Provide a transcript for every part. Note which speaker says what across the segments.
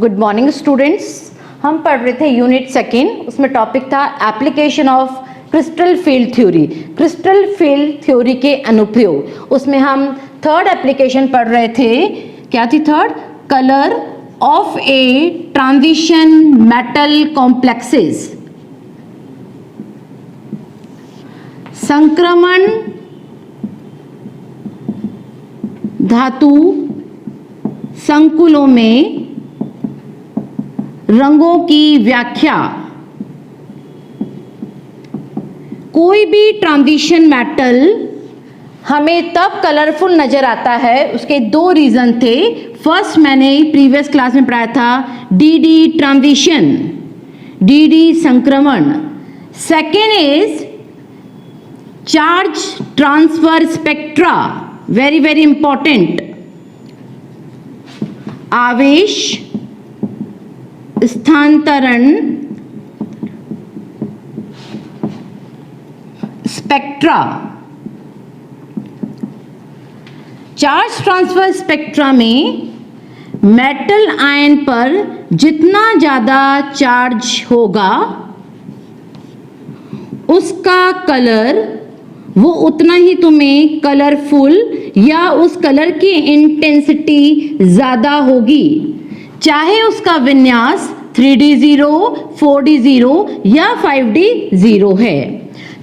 Speaker 1: Good morning students. हम पढ़ रहे थे यूनिट सेकेंड, उसमें टॉपिक था application of crystal field theory. Crystal field theory के अनुप्रयोग। उसमें हम थर्ड एप्लीकेशन पढ़ रहे थे। क्या थी third? Colour of a transition metal complexes. संक्रमण धातु संकुलों में रंगों की व्याख्या। कोई भी ट्रांजिशन मेटल हमें तब कलरफुल नजर आता है, उसके दो रीजन थे। फर्स्ट मैंने प्रीवियस क्लास में पढ़ाया था डीडी ट्रांजिशन, डीडी संक्रमण। Second is charge transfer spectra, very very important. आवेश स्थानांतरण स्पेक्ट्रा। चार्ज ट्रांसफर स्पेक्ट्रा में मेटल आयन पर जितना ज्यादा चार्ज होगा उसका कलर वो उतना ही तुम्हें कलरफुल या उस कलर की इंटेंसिटी ज्यादा होगी, चाहे उसका विन्यास 3D0, 4D0 या 5D0 है।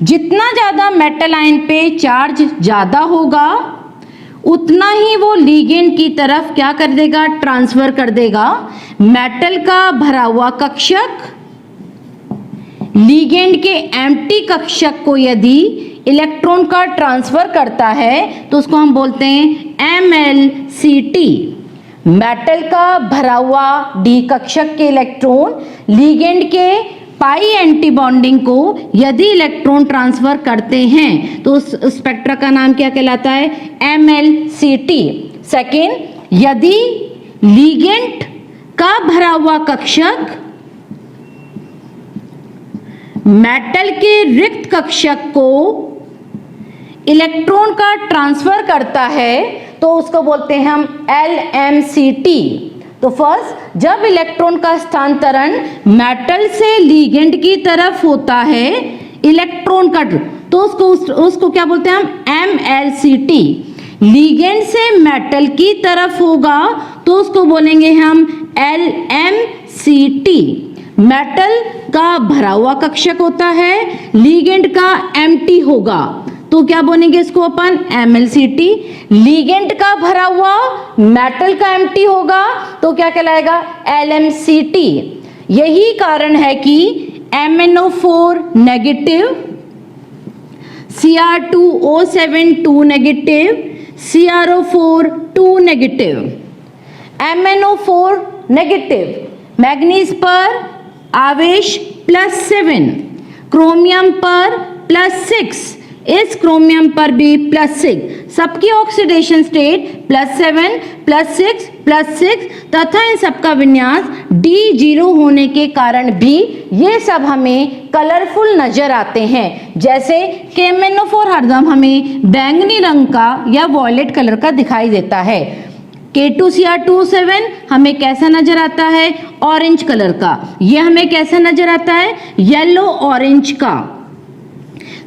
Speaker 1: जितना ज्यादा मेटल आयन पे चार्ज ज्यादा होगा उतना ही वो लिगेंड की तरफ क्या कर देगा? ट्रांसफर कर देगा। मेटल का भरा हुआ कक्षक लिगेंड के एम्प्टी कक्षक को यदि इलेक्ट्रॉन का ट्रांसफर करता है तो उसको हम बोलते हैं MlCt। मेटल का भरा हुआ डी कक्षक के इलेक्ट्रॉन लिगेंड के पाई एंटी बॉन्डिंग को यदि इलेक्ट्रॉन ट्रांसफर करते हैं तो उस स्पेक्ट्रा का नाम क्या कहलाता है? MlCt। सेकेंड, यदि लिगेंड का भरा हुआ कक्षक मेटल के रिक्त कक्षक को इलेक्ट्रॉन का ट्रांसफर करता है तो उसको बोलते हैं हम LmCt। तो फर्स्ट, जब इलेक्ट्रॉन का स्थानांतरण मेटल से लिगेंड की तरफ होता है इलेक्ट्रॉन का, तो उसको क्या बोलते हैं हम? MlCt। लिगेंड से मेटल की तरफ होगा तो उसको बोलेंगे हम LmCt। मेटल का भरा हुआ कक्षक होता है, लिगेंड का एम्प्टी होगा तो क्या बोलेंगे इसको अपन? MlCt। लिगेंड का भरा हुआ मेटल का एम्प्टी होगा तो क्या कहलाएगा? LmCt। यही कारण है कि MnO4 negative, Cr2O7 2 negative, CrO4 2 negative. MnO4 negative manganese पर आवेश +7, क्रोमियम पर +6, इस क्रोमियम पर भी +6, सबकी ऑक्सीडेशन स्टेट +7, +6, +6 तथा इन सबका विन्यास D0 होने के कारण भी ये सब हमें कलरफुल नजर आते हैं। जैसे KMnO4 हरदम हमें बैंगनी रंग का या वॉयलेट कलर का दिखाई देता है। K2Cr2O7 हमें कैसा नजर आता है? ऑरेंज कलर का। यह हमें कैसा नजर आता है? येलो ऑरेंज का।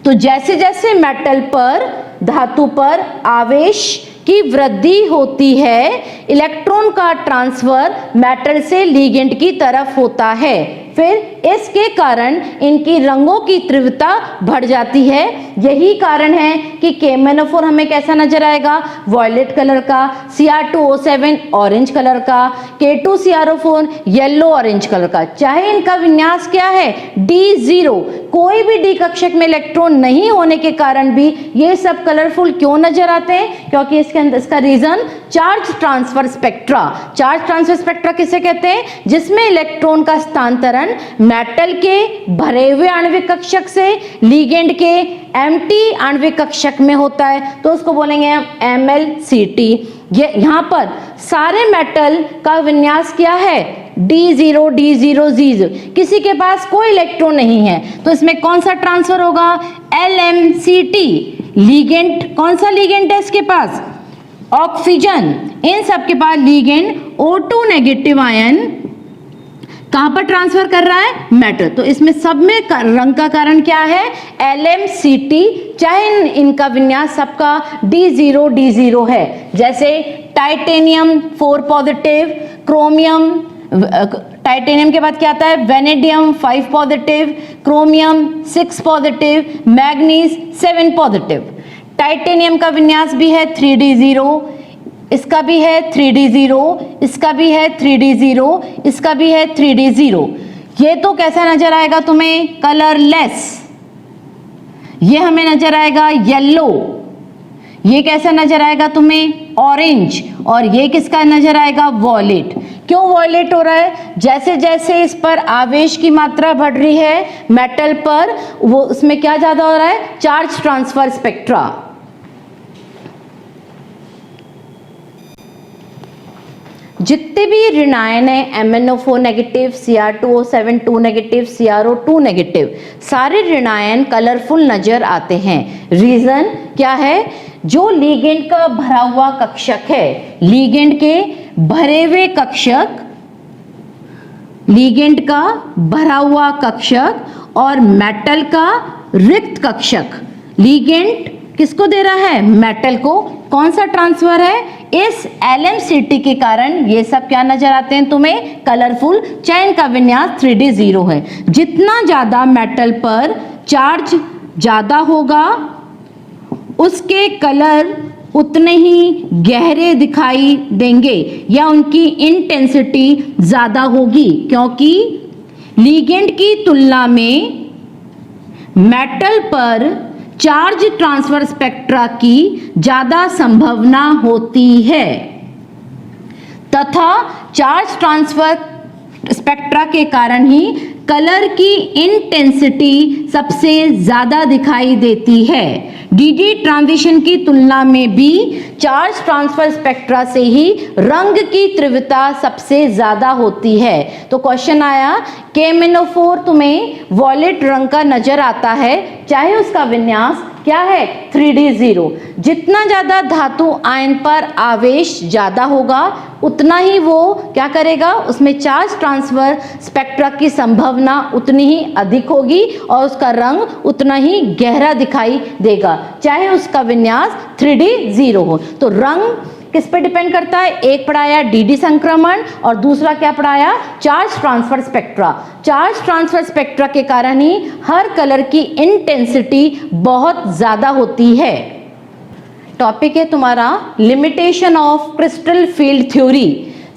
Speaker 1: तो जैसे जैसे मेटल पर, धातु पर आवेश की वृद्धि होती है, इलेक्ट्रॉन का ट्रांसफर मेटल से लिगेंड की तरफ होता है। फिर इसके कारण इनकी रंगों की तीव्रता बढ़ जाती है। यही कारण है कि KMnO4 हमें कैसा नजर आएगा? वॉयलेट कलर का, Cr2O7 ऑरेंज कलर का, K2CrO4 येलो ऑरेंज कलर का। चाहे इनका विन्यास क्या है? D0। कोई भी डी कक्षक में इलेक्ट्रॉन नहीं होने के कारण भी ये सब कलरफुल क्यों नजर आते हैं? क्योंकि इसके अंदर इसका reason charge transfer spectra. Charge transfer spectra किसे कहते हैं? जिसमें इलेक्ट्रॉन का स्थानांतरण मेटल के भरे हुए आणविक कक्षक से लिगेंड के एम्प्टी आणविक कक्षक में होता है तो उसको बोलेंगे हम MlCt। ये यहाँ पर सारे मेटल का विन्यास क्या है? D0, D0, Z0। किसी के पास कोई इलेक्ट्रॉन नहीं है तो इसमें कौन सा ट्रांसफर होगा? LmCt। लिगेंड, कौन सा लिगेंड है इसके पास? ऑक्सीजन। इन सब के पास लिगेंड O2 नेगेटिव आयन कहां पर ट्रांसफर कर रहा है? मेटल। तो इसमें सब में रंग का कारण क्या है? LMCT, चाहे इनका विन्यास सबका D0 है। जैसे टाइटेनियम 4 पॉजिटिव, क्रोमियम, टाइटेनियम के बाद क्या आता है? Vanadium 5 positive, chromium 6 positive, manganese 7 positive. Titanium का विन्यास भी है 3D0, इसका भी है 3D0, इसका भी है 3D0, इसका भी है 3D0। ये तो कैसा नजर आएगा तुम्हें? कलरलेस। ये हमें नजर आएगा येलो। ये कैसा नजर आएगा तुम्हें? ऑरेंज। और ये किसका नजर आएगा? वॉयलेट। क्यों वॉयलेट हो रहा है? जैसे जैसे इस पर आवेश की मात्रा बढ़ रही है मेटल पर, वो उसमें क्या ज्यादा हो रहा है? Charge transfer spectra. जितने भी ऋणायन है MnO4 negative, Cr2O7 2 negative, CrO2 negative, सारे ऋणायन कलरफुल नजर आते हैं। रीजन क्या है? जो लिगेंड का भरा हुआ कक्षक है, लिगेंड के भरे हुए कक्षक, लिगेंड का भरा हुआ कक्षक और मेटल का रिक्त कक्षक, लिगेंड किसको दे रहा है? मेटल को। कौन सा ट्रांसफर है? इस LMCT के कारण ये सब क्या नजर आते हैं तुम्हें? कलरफुल। चैन का विन्यास 3D0 है। जितना ज्यादा मेटल पर चार्ज ज्यादा होगा, उसके कलर उतने ही गहरे दिखाई देंगे या उनकी इंटेंसिटी ज्यादा होगी, क्योंकि लिगेंड की तुलना में मेटल पर चार्ज ट्रांसफर स्पेक्ट्रा की ज्यादा संभावना होती है तथा चार्ज ट्रांसफर स्पेक्ट्रा के कारण ही कलर की इंटेंसिटी सबसे ज्यादा दिखाई देती है। DD ट्रांजिशन की तुलना में भी चार्ज ट्रांसफर स्पेक्ट्रा से ही रंग की तीव्रता सबसे ज्यादा होती है। तो क्वेश्चन आया कि MnO4 तुम्हें वॉयलेट रंग का नजर आता है, चाहे उसका विन्यास क्या है? 3D0। जितना ज्यादा धातु आयन पर आवेश ज्यादा होगा, उतना ही वो क्या करेगा? उसमें चार्ज ट्रांसफर स्पेक्ट्रा की संभावना उतनी ही अधिक होगी और उसका रंग उतना ही गहरा दिखाई देगा, चाहे उसका विन्यास 3D0 हो। तो रंग किस पे डिपेंड करता है? एक पढ़ाया DD संक्रमण और दूसरा क्या पढ़ाया? Charge transfer spectra. Charge transfer spectra के कारण ही हर कलर की इंटेंसिटी बहुत ज्यादा होती है। टॉपिक है तुम्हारा limitation of crystal field theory,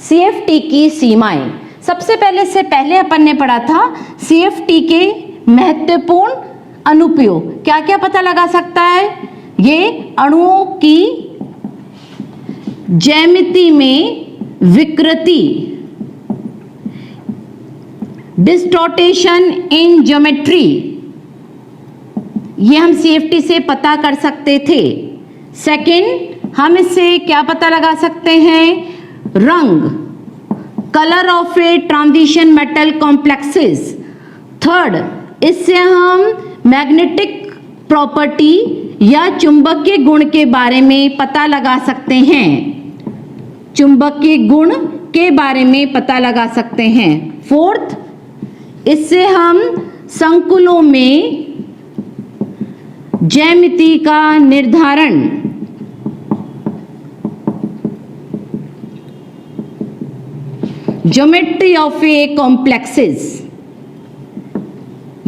Speaker 1: CFT की सीमाएं। सबसे पहले अपन ने पढ़ा था CFT के महत्वपूर्ण अनुप्रयोग। क्या क्या पता लगा सकता है? ये अणुओं की ज्यामिति में विकृति, डिस्टॉर्टेशन इन ज्योमेट्री, ये हम CFT से पता कर सकते थे। सेकंड, हम इससे क्या पता लगा सकते हैं? रंग, colour of a transition metal complexes. Third, इससे हम मैग्नेटिक प्रॉपर्टी या चुंबकीय गुण के बारे में पता लगा सकते हैं, चुंबकीय गुण के बारे में पता लगा सकते हैं। फोर्थ, इससे हम संकुलों में ज्यामिति का निर्धारण, ज्योमेट्री ऑफ ए कॉम्प्लेक्सेस,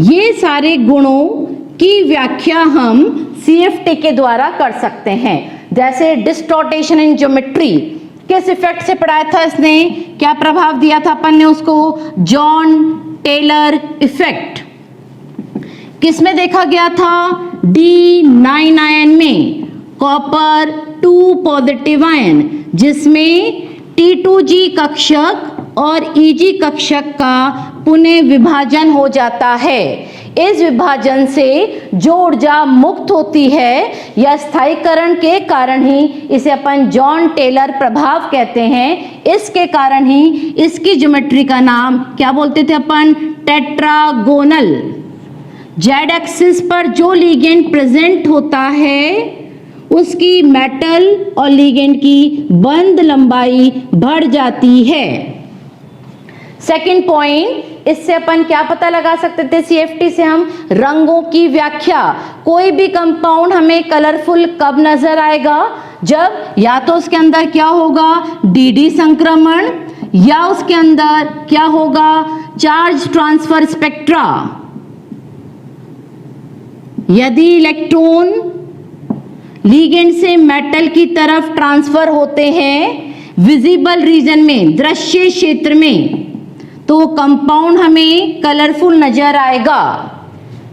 Speaker 1: ये सारे गुणों की व्याख्या हम CFT के द्वारा कर सकते हैं। जैसे डिस्टॉर्टेशन इन ज्योमेट्री किस इफेक्ट से पढ़ाया था इसने? क्या प्रभाव दिया था अपन ने उसको? Jahn Teller effect. किस में देखा गया था? D9 आयन में, कॉपर 2 पॉजिटिव आयन, जिसमें T2G कक्षक और EG कक्षक का पुनः विभाजन हो जाता है। इस विभाजन से जो ऊर्जा मुक्त होती है या स्थायीकरण के कारण ही इसे अपन जॉन टेलर प्रभाव कहते हैं। इसके कारण ही इसकी ज्योमेट्री का नाम क्या बोलते थे अपन? टेट्रागोनल। जेड एक्सिस पर जो लिगेंड प्रेजेंट होता है उसकी मेटल और लिगेंड की बंध लंबाई बढ़ जाती है। सेकंड पॉइंट, इससे अपन क्या पता लगा सकते थे, CFT से हम रंगों की व्याख्या। कोई भी कंपाउंड हमें कलरफुल कब नजर आएगा, जब या तो उसके अंदर क्या होगा, DD संक्रमण, या उसके अंदर क्या होगा, चार्ज ट्रांसफर स्पेक्ट्रा। यदि इलेक्ट्रॉन लिगेंड से मेटल की तरफ ट्रांसफर होते हैं विजिबल रीजन में, दृश्य क्षेत्र में, तो कंपाउंड हमें कलरफुल नजर आएगा।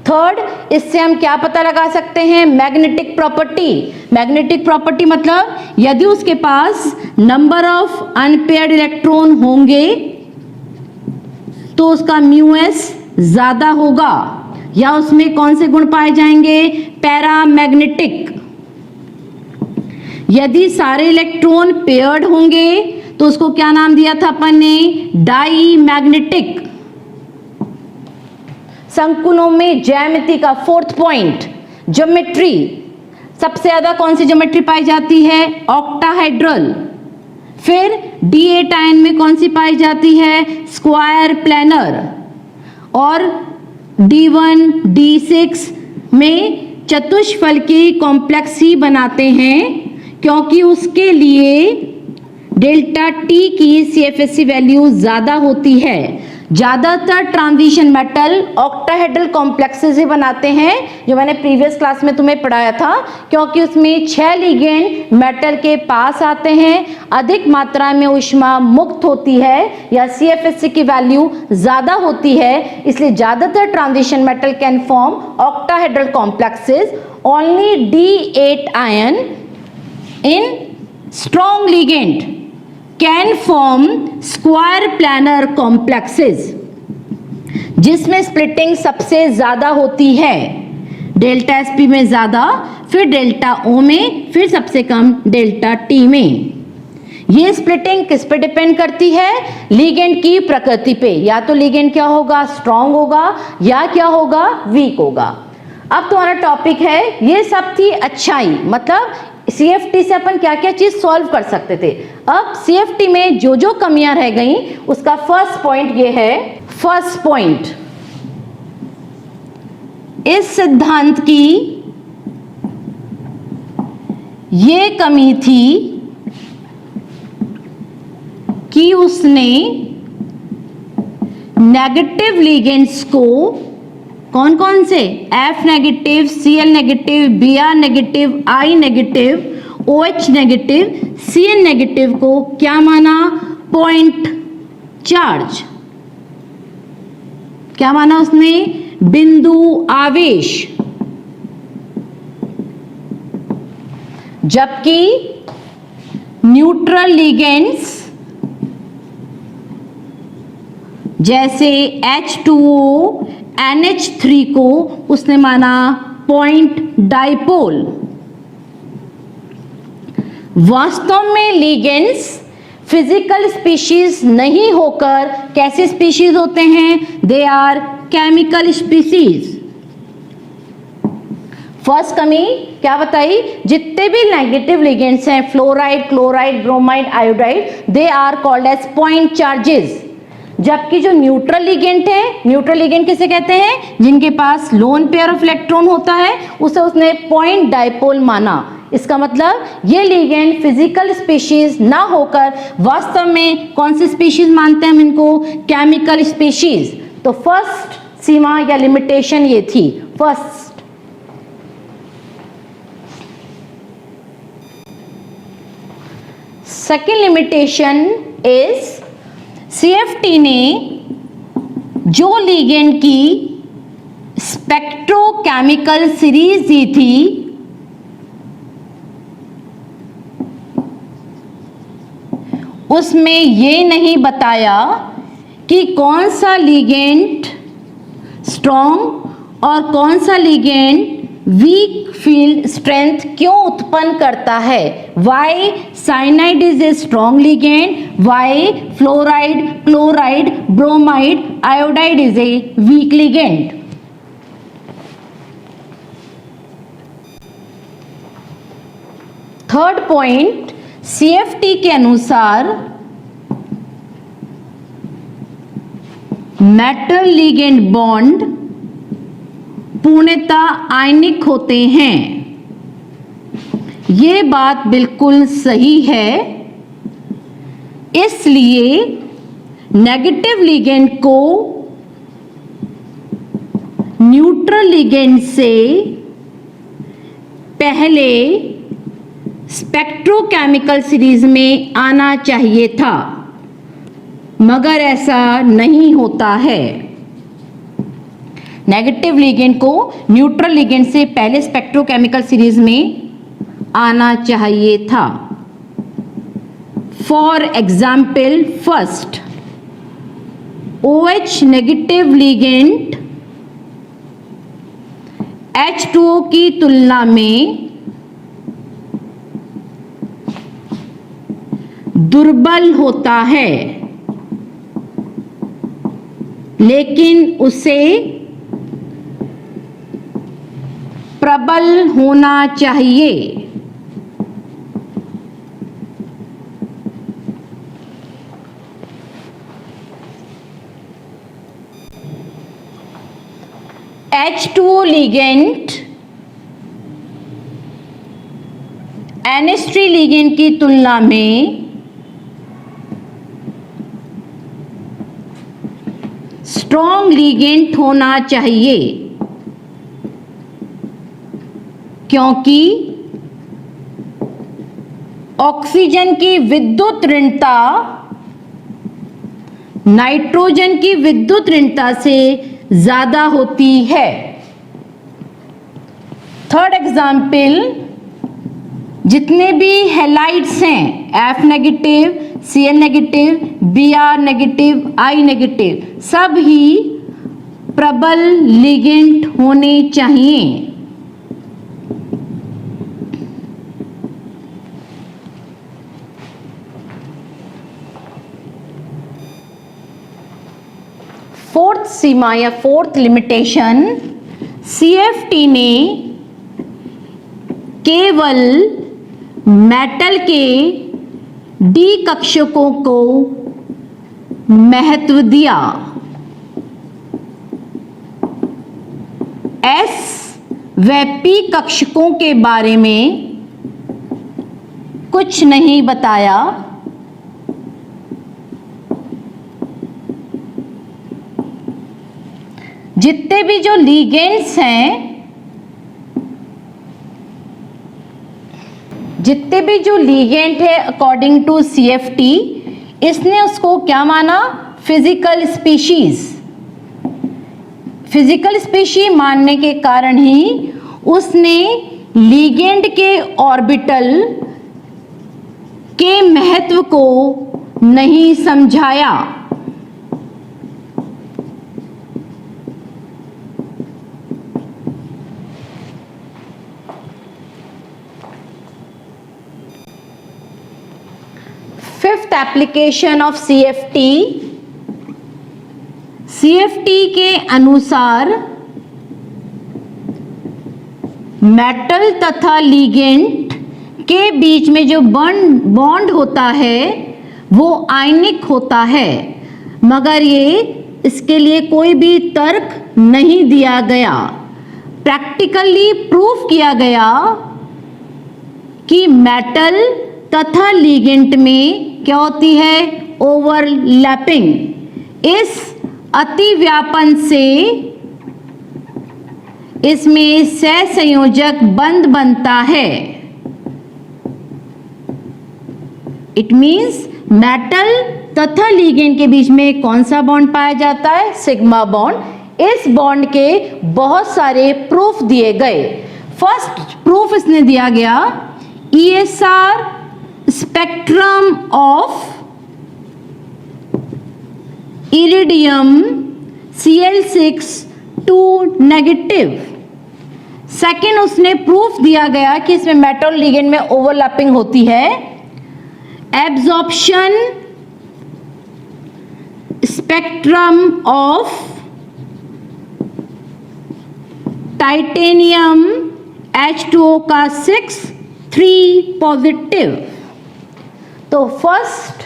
Speaker 1: थर्ड, इससे हम क्या पता लगा सकते हैं, मैग्नेटिक प्रॉपर्टी। मैग्नेटिक प्रॉपर्टी मतलब यदि उसके पास नंबर ऑफ अनपेयर्ड इलेक्ट्रॉन होंगे तो उसका μs ज्यादा होगा, या उसमें कौन से गुण पाए जाएंगे, पैरामैग्नेटिक। यदि सारे इलेक्ट्रॉन पेयर्ड होंगे तो उसको क्या नाम दिया था अपन ने, डाई मैग्नेटिक। संकुलों में ज्यामिति का फोर्थ पॉइंट, ज्योमेट्री। सबसे ज्यादा कौन सी ज्योमेट्री पाई जाती है, ऑक्टाहेड्रल। फिर D8 आयन में कौन सी पाई जाती है, स्क्वायर प्लेनर। और D1 D6 में चतुष्फलकी कॉम्प्लेक्स ही बनाते हैं, क्योंकि उसके लिए डेल्टा T की CFSE वैल्यू ज्यादा होती है। ज्यादातर ट्रांजिशन मेटल ऑक्टाहेड्रल कॉम्प्लेक्सेस ही बनाते हैं, जो मैंने प्रीवियस क्लास में तुम्हें पढ़ाया था, क्योंकि उसमें 6 लिगेंड मेटल के पास आते हैं, अधिक मात्रा में ऊष्मा मुक्त होती है, या CFSE की वैल्यू ज्यादा होती है, इसलिए ज्यादातर transition metal can form octahedral complexes. Only D8 ion in strong ligand can form square planar complexes, जिसमें स्प्लिटिंग सबसे ज्यादा होती है, डेल्टा SP में ज्यादा, फिर डेल्टा O में, फिर सबसे कम डेल्टा T में। ये स्प्लिटिंग किस पे डिपेंड करती है, लिगेंड की प्रकृति पे। या तो लिगेंड क्या होगा, स्ट्रॉन्ग होगा, या क्या होगा, वीक होगा। अब तुम्हारा टॉपिक है, ये सब थी अच्छाई, मतलब CFT से अपन क्या क्या चीज सॉल्व कर सकते थे। अब CFT में जो जो कमियां रह गई, उसका फर्स्ट पॉइंट ये है। फर्स्ट पॉइंट, इस सिद्धांत की ये कमी थी कि उसने नेगेटिव लिगेंड्स को, कौन कौन से, F negative, Cl negative, Br negative, I negative, OH negative, Cn negative को क्या माना, पॉइंट चार्ज। क्या माना उसने, बिंदु आवेश। जबकि न्यूट्रल लिगेंड्स जैसे H2O, NH3 को उसने माना पॉइंट डाइपोल। वास्तव में लिगेंड्स फिजिकल स्पीशीज नहीं होकर कैसे स्पीशीज होते हैं, they are chemical species. First कमी क्या बताई, जितने भी नेगेटिव लिगेंड्स हैं, fluoride, chloride, bromide, iodide, they are called as point charges. जबकि जो न्यूट्रल लिगेंड है, न्यूट्रल लिगेंड किसे कहते हैं, जिनके पास लोन पेयर ऑफ इलेक्ट्रॉन होता है, उसे उसने पॉइंट डाइपोल माना। इसका मतलब ये लिगेंड फिजिकल स्पीशीज ना होकर वास्तव में कौन सी स्पीशीज मानते हैं हम इनको, केमिकल स्पीशीज। तो फर्स्ट सीमा या लिमिटेशन ये थी, first. Second limitation is, CFT ने जो लिगेंड की स्पेक्ट्रोकेमिकल सीरीज दी थी, उसमें ये नहीं बताया कि कौन सा लिगेंड स्ट्रॉन्ग और कौन सा लिगेंड वीक फील्ड स्ट्रेंथ क्यों उत्पन्न करता है। Why cyanide is a strong ligand, why fluoride, chloride, bromide, iodide is a weak ligand. Third point, CFT के अनुसार मेटल लिगेंड बॉन्ड पूर्णतः आयनिक होते हैं। ये बात बिल्कुल सही है। इसलिए नेगेटिव लिगेंड को न्यूट्रल लिगेंड से पहले स्पेक्ट्रोकेमिकल सीरीज में आना चाहिए था, मगर ऐसा नहीं होता है। नेगेटिव लिगेंड को न्यूट्रल लिगेंड से पहले स्पेक्ट्रोकेमिकल सीरीज में आना चाहिए था। For example, first OH negative ligand H2O की तुलना में दुर्बल होता है, लेकिन उसे प्रबल होना चाहिए। H2O लिगेंड NH3 लिगेंड की तुलना में स्ट्रॉन्ग लिगेंड होना चाहिए, क्योंकि ऑक्सीजन की विद्युत ऋणता नाइट्रोजन की विद्युत ऋणता से ज्यादा होती है। थर्ड एग्जाम्पल, जितने भी हैलाइड्स हैं F negative, Cl negative, Br negative, I negative, सब ही प्रबल लिगेंड होने चाहिए। फोर्थ सीमा या फोर्थ लिमिटेशन, CFT ने केवल मेटल के D कक्षकों को महत्व दिया। S व P कक्षकों के बारे में कुछ नहीं बताया। जितने भी जो लिगेंड्स हैं, जितने भी जो लिगेंड है अकॉर्डिंग टू CFT, इसने उसको क्या माना? Physical species. फिजिकल स्पीशीज मानने के कारण ही उसने लिगेंड के ऑर्बिटल के महत्व को नहीं समझाया। Fifth application of CFT, CFT के अनुसार मेटल तथा लिगेंड के बीच में जो बॉन्ड होता है वो आयनिक होता है, मगर ये इसके लिए कोई भी तर्क नहीं दिया गया। प्रैक्टिकली प्रूफ किया गया कि मेटल तथा लिगेंड में क्या होती है? ओवरलैपिंग। इस अतिव्यापन से इसमें सहसंयोजक बंध बनता है। इट मीन्स मेटल तथा लिगेंड के बीच में कौन सा बॉन्ड पाया जाता है? Sigma bond. इस बॉन्ड के बहुत सारे प्रूफ दिए गए। फर्स्ट प्रूफ इसने दिया गया, ESR spectrum of iridium Cl6 2 negative. Second, उसने प्रूफ दिया गया कि इसमें मेटल लिगेंड में ओवरलैपिंग होती है। Absorption spectrum of titanium H2O का 6 पॉजिटिव। तो फर्स्ट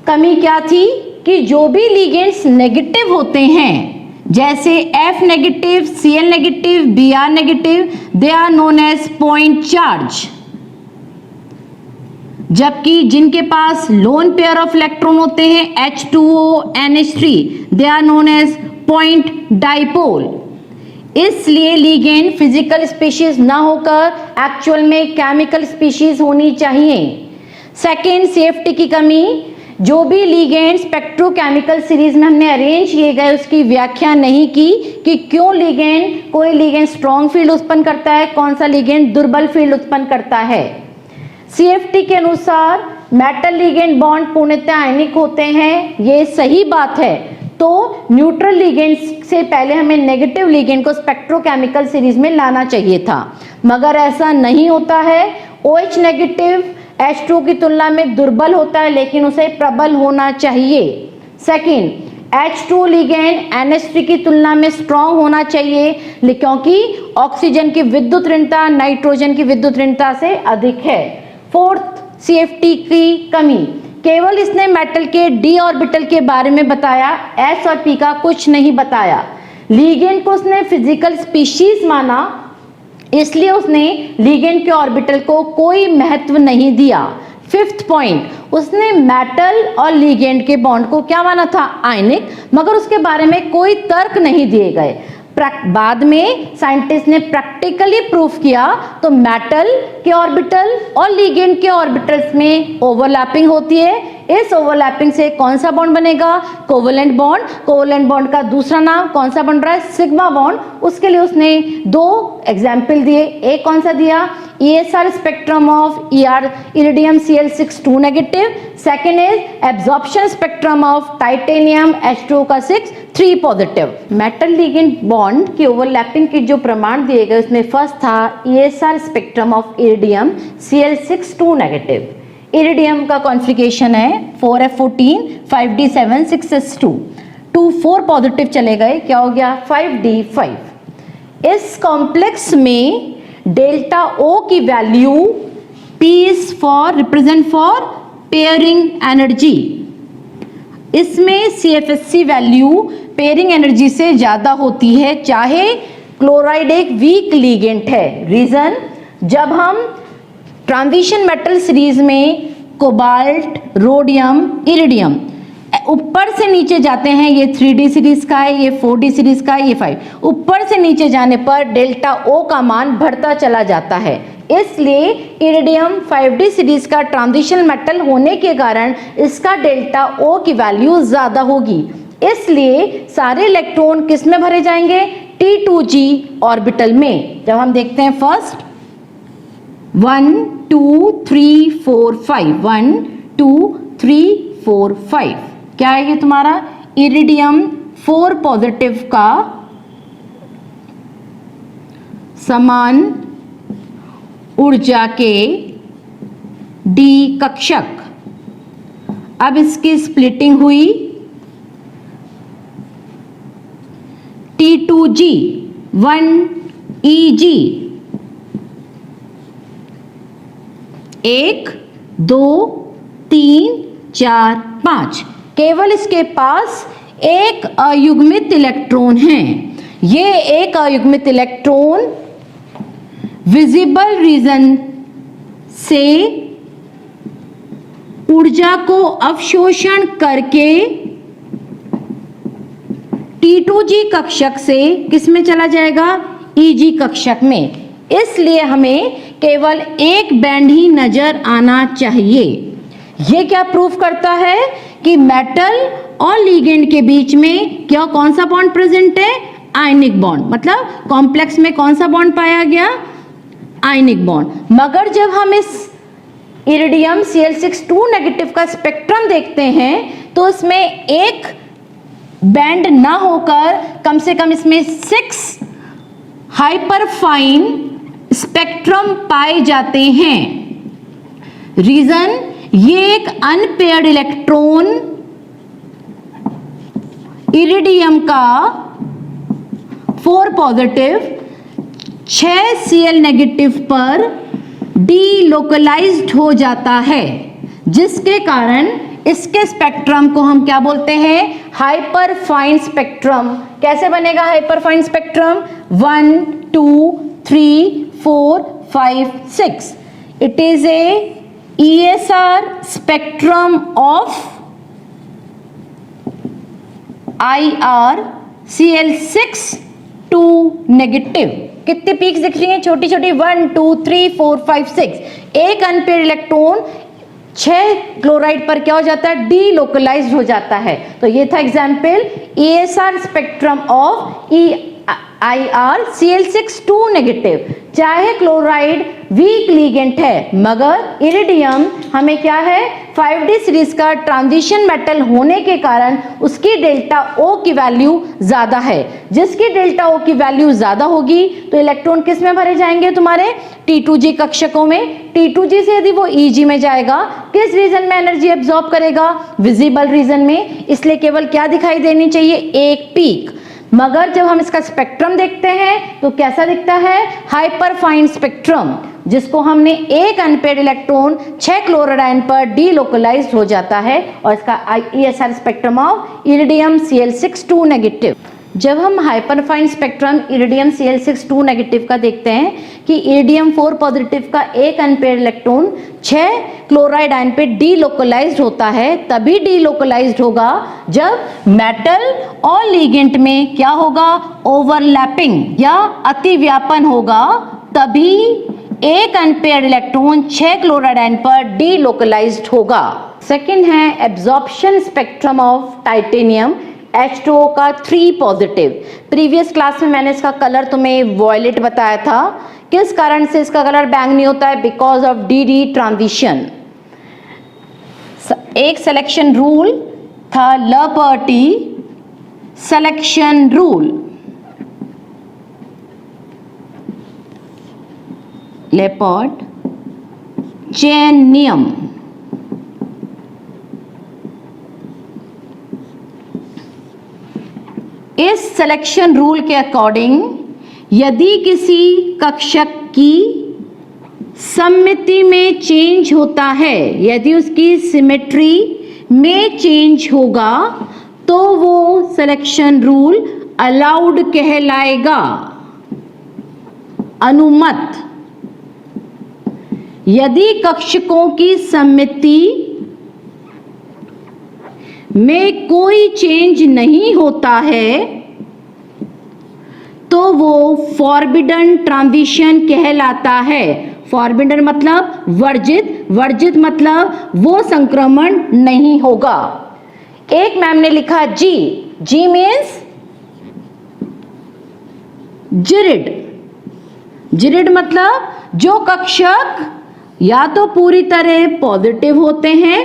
Speaker 1: कमी क्या थी कि जो भी लिगेंड्स नेगेटिव होते हैं, जैसे F negative, Cl negative, Br negative, they are known as point charge. जबकि जिनके पास लोन पेयर ऑफ इलेक्ट्रॉन होते हैं H2O, NH3, they are known as point dipole. इसलिए लिगेंड फिजिकल स्पीशीज ना होकर एक्चुअल में केमिकल स्पीशीज होनी चाहिए। सेकेंड, सेफ्टी की कमी। जो भी लिगेंड स्पेक्ट्रोकेमिकल सीरीज में हमने अरेंज किए गए उसकी व्याख्या नहीं की कि क्यों लिगेंड, कोई लिगेंड स्ट्रॉन्ग फील्ड उत्पन्न करता है, कौन सा लिगेंड दुर्बल फील्ड उत्पन्न करता है। सीएफटी के अनुसार मेटल लिगेंड बॉन्ड पूर्णतः आयनिक होते हैं, ये सही बात है। तो न्यूट्रल लिगेंड से पहले हमें नेगेटिव लिगेंड को स्पेक्ट्रोकेमिकल सीरीज में लाना चाहिए था, मगर ऐसा नहीं होता है। OH नेगेटिव H2 की तुलना में दुर्बल होता है, लेकिन उसे प्रबल होना चाहिए। सेकेंड, H2 लिगेंड NH3 की तुलना में स्ट्रॉन्ग होना चाहिए, क्योंकि ऑक्सीजन की विद्युत ऋणता नाइट्रोजन की विद्युत ऋणता से अधिक है। फोर्थ, CFT की कमी। केवल इसने मेटल के d ऑर्बिटल के बारे में बताया, S और P का कुछ नहीं बताया। लिगेंड को उसने फिजिकल स्पीशीज माना, इसलिए उसने लिगेंड के ऑर्बिटल को कोई महत्व नहीं दिया। फिफ्थ पॉइंट, उसने मेटल और लिगेंड के बॉन्ड को क्या माना था, आयनिक, मगर उसके बारे में कोई तर्क नहीं दिए गए। बाद में साइंटिस्ट ने प्रैक्टिकली प्रूफ किया तो मेटल के ऑर्बिटल और लिगेंड के ऑर्बिटल्स में ओवरलैपिंग होती है। इस ओवरलैपिंग से कौन सा बॉन्ड बनेगा, कोवेलेंट बॉन्ड। कोवेलेंट बॉन्ड का दूसरा नाम कौन सा बन रहा है, सिग्मा बॉन्ड। उसके लिए उसने दो एग्जाम्पल दिए। एक कौन सा दिया, ESR spectrum of iridium Cl6 negative. Second is absorption spectrum of titanium H2O का 6 3 पॉजिटिव। मेटल लिगेंड बॉन्ड की ओवरलैपिंग के जो प्रमाण दिए गए उसमें फर्स्ट था ESR spectrum of iridium Cl6 negative. Iridium का कॉन्फ़िगरेशन है 4f14 5d7 6s2। 2 4 पॉजिटिव चले गए, क्या हो गया 5d5। इस कॉम्प्लेक्स में डेल्टा O की value P is for represent for pairing energy. इसमें CFSC वैल्यू पेयरिंग एनर्जी से ज्यादा होती है, चाहे क्लोराइड एक वीक लिगेंड है। रीजन, जब हम ट्रांजिशन मेटल सीरीज में कोबाल्ट, रोडियम, इरिडियम ऊपर से नीचे जाते हैं, ये 3D सीरीज का है, ये 4D सीरीज का है, ये 5, ऊपर से नीचे जाने पर डेल्टा O का मान बढ़ता चला जाता है। इसलिए इरिडियम 5D सीरीज का ट्रांजिशन मेटल होने के कारण इसका डेल्टा O की वैल्यू ज्यादा होगी। इसलिए सारे इलेक्ट्रॉन किस में भरे जाएंगे, T2G ऑर्बिटल में। जब हम देखते हैं फर्स्ट 1 2 3 4 5 1 2 3 4 5, क्या है ये तुम्हारा इरिडियम 4 पॉजिटिव का समान ऊर्जा के D कक्षक। अब इसकी स्प्लिटिंग हुई T2G 1EG 1 2 3 4 5। केवल इसके पास एक अयुग्मित इलेक्ट्रॉन है। ये एक अयुग्मित इलेक्ट्रॉन विजिबल रीजन से ऊर्जा को अवशोषण करके T2G कक्षक से किस में चला जाएगा, EG कक्षक में। इसलिए हमें केवल एक बैंड ही नजर आना चाहिए। ये क्या प्रूफ करता है कि मेटल और लिगेंड के बीच में क्या कौन सा बॉन्ड प्रेजेंट है, आयनिक बॉन्ड। मतलब कॉम्प्लेक्स में कौन सा बॉन्ड पाया गया, आयनिक बॉन्ड। मगर जब हम इस इरिडियम Cl6 नेगेटिव का स्पेक्ट्रम देखते हैं तो इसमें एक बैंड ना होकर कम से कम इसमें 6 हाइपरफाइन स्पेक्ट्रम पाए जाते हैं। रीजन, ये एक अनपेयर्ड इलेक्ट्रॉन इरिडियम का 4 पॉजिटिव 6 Cl नेगेटिव पर डीलोकलाइज्ड हो जाता है, जिसके कारण इसके स्पेक्ट्रम को हम क्या बोलते हैं? Hyper fine spectrum. कैसे बनेगा hyper fine spectrum? 1 2 3 4 5 6। It is a ESR spectrum of IR Cl6 2 negative. कितने पीक्स दिख रही हैं? छोटी छोटी 1 2 3 4 5 6। एक अनपेयर्ड इलेक्ट्रॉन 6 क्लोराइड पर क्या हो जाता है? डीलोकलाइज्ड हो जाता है। तो ये था example ESR spectrum of IR Cl6 2 negative. चाहे क्लोराइड वीक लिगेंड है मगर इरिडियम हमें क्या है? 5D सीरीज का ट्रांजिशन मेटल होने के कारण उसकी डेल्टा O की वैल्यू ज्यादा है। जिसकी डेल्टा O की वैल्यू ज्यादा होगी तो इलेक्ट्रॉन किस में भरे जाएंगे? तुम्हारे T2G कक्षकों में। T2G से यदि वो EG में जाएगा, किस रीजन में एनर्जी एब्जॉर्ब करेगा? विजिबल रीजन में। इसलिए केवल क्या दिखाई देनी चाहिए? एक पीक। मगर जब हम इसका स्पेक्ट्रम देखते हैं तो कैसा दिखता है? हाइपर फाइन स्पेक्ट्रम, जिसको हमने एक अनपेयर्ड इलेक्ट्रॉन 6 क्लोराइड पर डीलोकलाइज्ड हो जाता है और इसका ESR spectrum of iridium Cl6 2 negative. जब हम hyper fine spectrum iridium Cl6 2 negative का देखते हैं कि इरिडियम 4 पॉजिटिव का एक अनपेयर्ड इलेक्ट्रॉन 6 क्लोराइड आयन पे डीलोकलाइज्ड होता है, तभी डीलोकलाइज्ड होगा जब मेटल और लिगेंड में क्या होगा? ओवरलैपिंग या अतिव्यापन होगा, तभी एक अनपेयर्ड इलेक्ट्रॉन 6 क्लोराइड आयन पर डीलोकलाइज्ड होगा। सेकंड है absorption spectrum of titanium H2O का 3 पॉजिटिव। प्रीवियस क्लास में मैंने इसका कलर तुम्हें वॉयलेट बताया था। किस कारण से इसका कलर बैंगनी होता है? Because of DD transition. एक सिलेक्शन रूल था लपर्टी सिलेक्शन रूल। लेपर्ट चेन नियम। इस सिलेक्शन रूल के अकॉर्डिंग यदि किसी कक्षक की सममिति में चेंज होता है, यदि उसकी सिमेट्री में चेंज होगा तो वो सिलेक्शन रूल अलाउड कहलाएगा, अनुमत। यदि कक्षकों की सममिति में कोई चेंज नहीं होता है तो वो फॉरबिडन ट्रांजिशन कहलाता है। फॉरबिडन मतलब वर्जित, वर्जित मतलब वो संक्रमण नहीं होगा। एक मैम ने लिखा जी, जी मीन्स जिरिड। जिरिड मतलब जो कक्षक या तो पूरी तरह पॉजिटिव होते हैं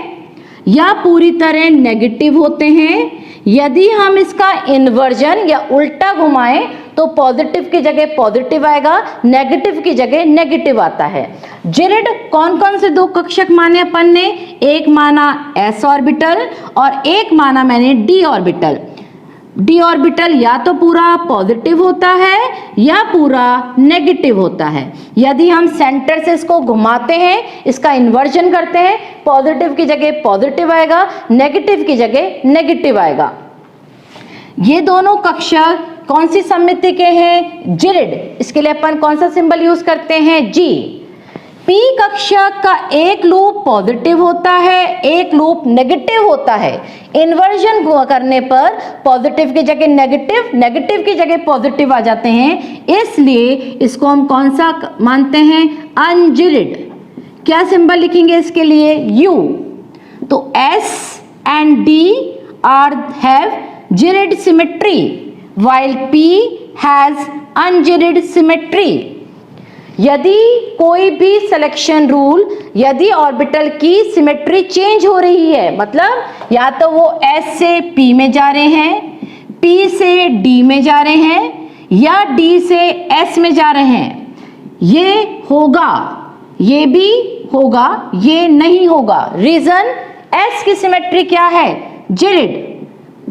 Speaker 1: या पूरी तरह नेगेटिव होते हैं। यदि हम इसका इन्वर्जन या उल्टा घुमाएं तो पॉजिटिव की जगह पॉजिटिव आएगा, नेगेटिव की जगह नेगेटिव आता है। जिरिड कौन कौन से 2 कक्षक माने अपन ने? एक माना s ऑर्बिटल और एक माना मैंने d ऑर्बिटल। d ऑर्बिटल या तो पूरा पॉजिटिव होता है या पूरा नेगेटिव होता है। यदि हम सेंटर से इसको घुमाते हैं, इसका इन्वर्जन करते हैं, पॉजिटिव की जगह पॉजिटिव आएगा, नेगेटिव की जगह नेगेटिव आएगा। ये दोनों कक्षक कौन सी सममिति के हैं? जिरिड। इसके लिए अपन कौन सा सिंबल यूज करते हैं? G। P कक्षक का एक लूप पॉजिटिव होता है, एक लूप नेगेटिव होता है। इन्वर्जन करने पर पॉजिटिव की जगह नेगेटिव, नेगेटिव की जगह पॉजिटिव आ जाते हैं, इसलिए इसको हम कौन सा मानते हैं? अनजिरिड। क्या सिंबल लिखेंगे इसके लिए? U। तो S and D have jirid symmetry while P has unjirid symmetry। यदि कोई भी सिलेक्शन रूल, यदि ऑर्बिटल की सिमेट्री चेंज हो रही है, मतलब या तो वो S से P में जा रहे हैं, P से D में जा रहे हैं या D से S में जा रहे हैं, ये होगा, ये भी होगा, ये नहीं होगा। रीजन S की सिमेट्री क्या है? जिरिड,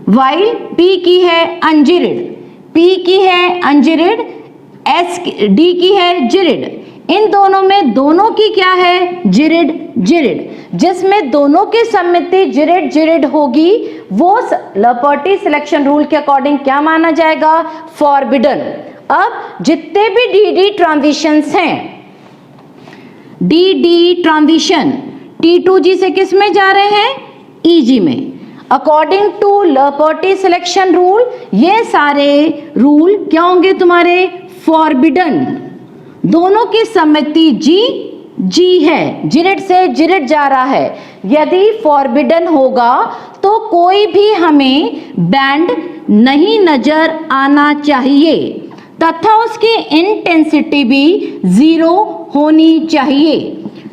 Speaker 1: वाइल P की है अनजिरिड। P की है अनजिरिड, D की है जिरिड। इन दोनों में दोनों की क्या है, जिरिड जिरिड, जिसमें दोनों की सम्मिति जिरिड जिरिड होगी वो लपर्टी सिलेक्शन रूल के अकॉर्डिंग क्या माना जाएगा, फॉरबिडन। अब जितने भी डी ट्रांजिशंस हैं, डी ट्रांजिशन T2G से किस में जा रहे हैं, EG में, अकॉर्डिंग टू लपर्टी सिलेक्शन रूल ये सारे रूल क्या होंगे तुम्हारे, फॉरबिडन। दोनों की सम्मिति जी है, जिरिड से जिरिड जा रहा है, यदि फॉरबिडन होगा तो कोई भी हमें बैंड नहीं नजर आना चाहिए तथा उसकी इंटेंसिटी भी 0 होनी चाहिए,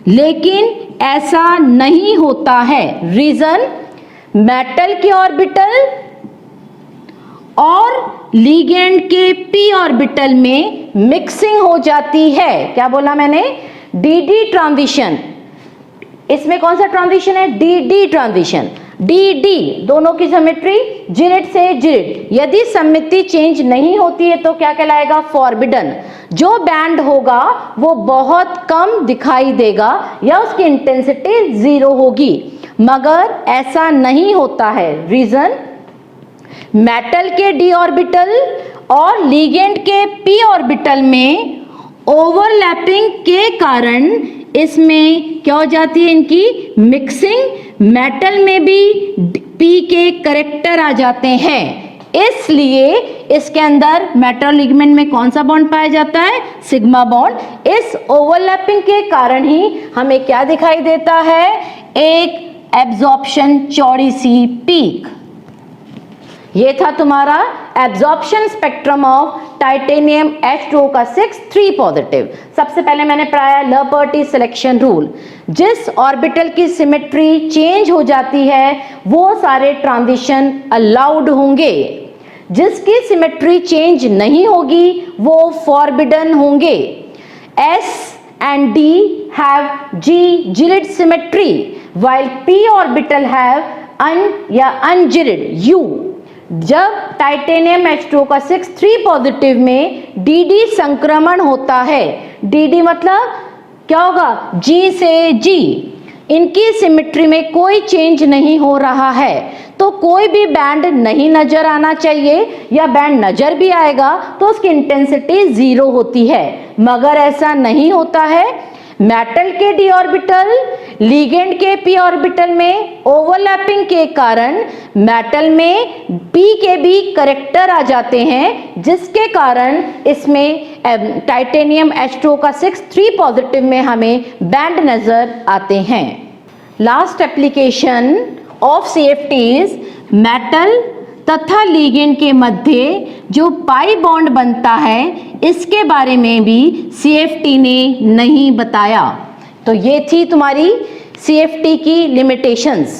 Speaker 1: लेकिन ऐसा नहीं होता है। रीजन, मेटल के ऑर्बिटल और लिगेंड के p ऑर्बिटल में मिक्सिंग हो जाती है। क्या बोला मैंने, डी ट्रांजिशन, इसमें कौन सा ट्रांजिशन है, डी ट्रांजिशन। डी दोनों की सिमेट्री जिरिड से जिरिड, यदि सम्मिति चेंज नहीं होती है तो क्या कहलाएगा, फॉरबिडन। जो बैंड होगा वो बहुत कम दिखाई देगा या उसकी इंटेंसिटी 0 होगी, मगर ऐसा नहीं होता है। रीजन, मेटल के d ऑर्बिटल और लिगेंड के p ऑर्बिटल में ओवरलैपिंग के कारण इसमें क्या हो जाती है, इनकी मिक्सिंग, मेटल में भी p के करेक्टर आ जाते हैं, इसलिए इसके अंदर मेटल लिगमेंट में कौन सा बॉन्ड पाया जाता है, सिग्मा बॉन्ड। इस ओवरलैपिंग के कारण ही हमें क्या दिखाई देता है, एक एब्जॉर्प्शन चौड़ी सी पीक। ये था तुम्हारा absorption spectrum of titanium H2O का 6 पॉजिटिव। सबसे पहले मैंने पढ़ाया लपर्टी सिलेक्शन रूल, जिस ऑर्बिटल की सिमेट्री चेंज हो जाती है वो सारे ट्रांजिशन अलाउड होंगे, जिसकी सिमेट्री चेंज नहीं होगी वो फॉरबिडन होंगे। S and D have G-jirid symmetry while P orbital have unjirid U। जब टाइटेनियम H2O का 6 पॉजिटिव में डी संक्रमण होता है, डी मतलब क्या होगा, G से G, इनकी सिमेट्री में कोई चेंज नहीं हो रहा है तो कोई भी बैंड नहीं नजर आना चाहिए, या बैंड नजर भी आएगा तो उसकी इंटेंसिटी 0 होती है, मगर ऐसा नहीं होता है। मेटल के d ऑर्बिटल लिगेंड के p ऑर्बिटल में ओवरलैपिंग के कारण मेटल में p के भी करेक्टर आ जाते हैं, जिसके कारण इसमें टाइटेनियम H2O का 6 पॉजिटिव में हमें बैंड नजर आते हैं। Last application of CFTs, metal तथा लिगेंड के मध्य जो पाई बॉन्ड बनता है इसके बारे में भी CFT ने नहीं बताया। तो ये थी तुम्हारी CFT की लिमिटेशंस।